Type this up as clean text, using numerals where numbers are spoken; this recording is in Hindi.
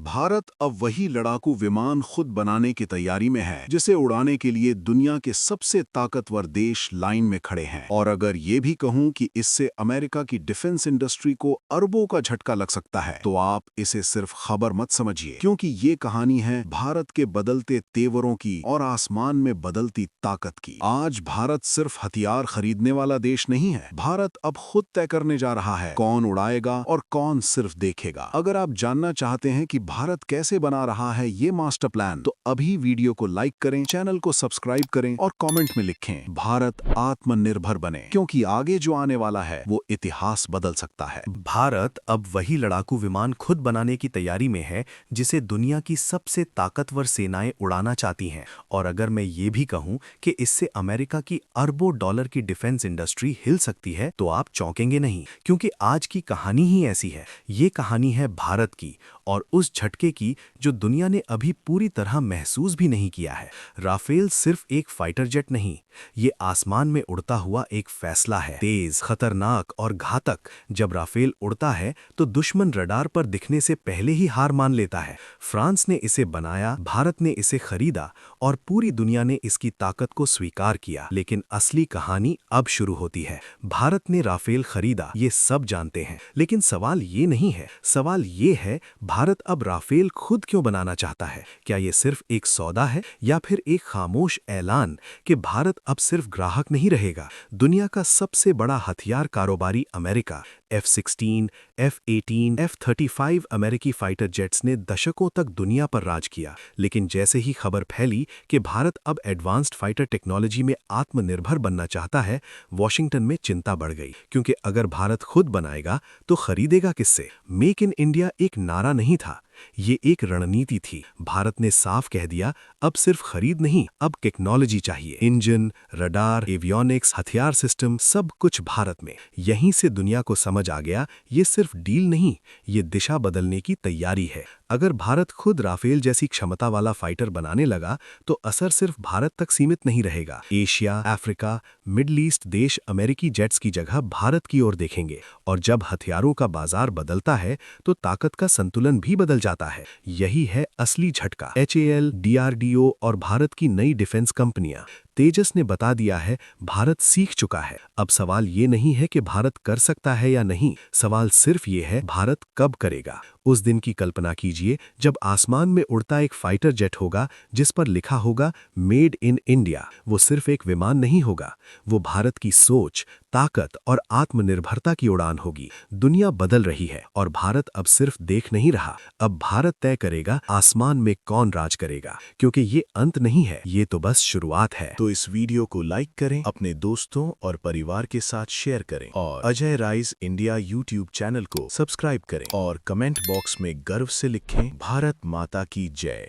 भारत अब वही लड़ाकू विमान खुद बनाने की तैयारी में है जिसे उड़ाने के लिए दुनिया के सबसे ताकतवर देश लाइन में खड़े हैं। और अगर ये भी कहूं कि इससे अमेरिका की डिफेंस इंडस्ट्री को अरबों का झटका लग सकता है, तो आप इसे सिर्फ खबर मत समझिए, क्योंकि ये कहानी है भारत के बदलते तेवरों की और आसमान में बदलती ताकत की। आज भारत सिर्फ हथियार खरीदने वाला देश नहीं है, भारत अब खुद तय करने जा रहा है कौन उड़ाएगा और कौन सिर्फ देखेगा। अगर आप जानना चाहते हैं कि भारत कैसे बना रहा है ये मास्टर प्लान, तो अभी वीडियो को लाइक करें, चैनल को सब्सक्राइब करें और कमेंट में लिखें भारत आत्मनिर्भर बने, क्योंकि आगे जो आने वाला है वो इतिहास बदल सकता है। भारत अब वही लड़ाकू विमान खुद बनाने की तैयारी में है जिसे दुनिया की सबसे ताकतवर सेनाएं उड़ाना चाहती हैं। और अगर मैं ये भी कहूं कि इससे अमेरिका की अरबों डॉलर की डिफेंस इंडस्ट्री हिल सकती है, तो आप चौंकेंगे नहीं, क्योंकि आज की कहानी ही ऐसी है। ये कहानी है भारत की और उस झटके की जो दुनिया ने अभी पूरी तरह महसूस भी नहीं किया है। राफेल सिर्फ एक फाइटर जेट नहीं, ये आसमान में उड़ता हुआ एक फैसला है, तेज, खतरनाक और घातक। जब राफेल उड़ता है तो दुश्मन रडार पर दिखने से पहले ही हार मान लेता है। फ्रांस ने इसे बनाया, भारत ने इसे खरीदा और पूरी दुनिया ने इसकी ताकत को स्वीकार किया। लेकिन असली कहानी अब शुरू होती है। भारत ने राफेल खरीदा, ये सब जानते हैं, लेकिन सवाल ये नहीं है। सवाल ये है, भारत अब राफेल खुद क्यों बनाना चाहता है? क्या ये सिर्फ एक सौदा है या फिर एक खामोश ऐलान कि भारत अब सिर्फ ग्राहक नहीं रहेगा? दुनिया का सबसे बड़ा हथियार कारोबारी अमेरिका F-16, F-18, F-35 अमेरिकी फाइटर जेट्स ने दशकों तक दुनिया पर राज किया। लेकिन जैसे ही खबर फैली कि भारत अब एडवांस्ड फाइटर टेक्नोलॉजी में आत्मनिर्भर बनना चाहता है, वॉशिंगटन में चिंता बढ़ गई, क्योंकि अगर भारत खुद बनाएगा तो खरीदेगा किससे? मेक इन इंडिया एक नारा नहीं था, ये एक रणनीति थी। भारत ने साफ कह दिया, अब सिर्फ खरीद नहीं, अब टेक्नोलॉजी चाहिए। इंजन, रडार, एवियोनिक्स, हथियार सिस्टम, सब कुछ भारत में। यहीं से दुनिया को समझ आ गया, ये सिर्फ डील नहीं, ये दिशा बदलने की तैयारी है। अगर भारत खुद राफेल जैसी क्षमता वाला फाइटर बनाने लगा तो असर सिर्फ भारत तक सीमित नहीं रहेगा। एशिया, अफ्रीका, मिडल ईस्ट देश अमेरिकी जेट्स की जगह भारत की ओर देखेंगे। और जब हथियारों का बाजार बदलता है तो ताकत का संतुलन भी बदल जाता है। यही है असली झटका। HAL, DRDO और भारत की नई डिफेंस कंपनियां, तेजस ने बता दिया है, भारत सीख चुका है। अब सवाल ये नहीं है कि भारत कर सकता है या नहीं, सवाल सिर्फ ये है, भारत कब करेगा। उस दिन की कल्पना कीजिए जब आसमान में उड़ता एक फाइटर जेट होगा जिस पर लिखा होगा मेड इन इंडिया। वो सिर्फ एक विमान नहीं होगा, वो भारत की सोच, ताकत और आत्मनिर्भरता की उड़ान होगी। दुनिया बदल रही है और भारत अब सिर्फ देख नहीं रहा, अब भारत तय करेगा आसमान में कौन राज करेगा। क्योंकि ये अंत नहीं है, ये तो बस शुरुआत है। तो इस वीडियो को लाइक करें, अपने दोस्तों और परिवार के साथ शेयर करें और Ajay rise India YouTube channel को सब्सक्राइब करें और कमेंट बॉक्स में गर्व से लिखें, भारत माता की जय।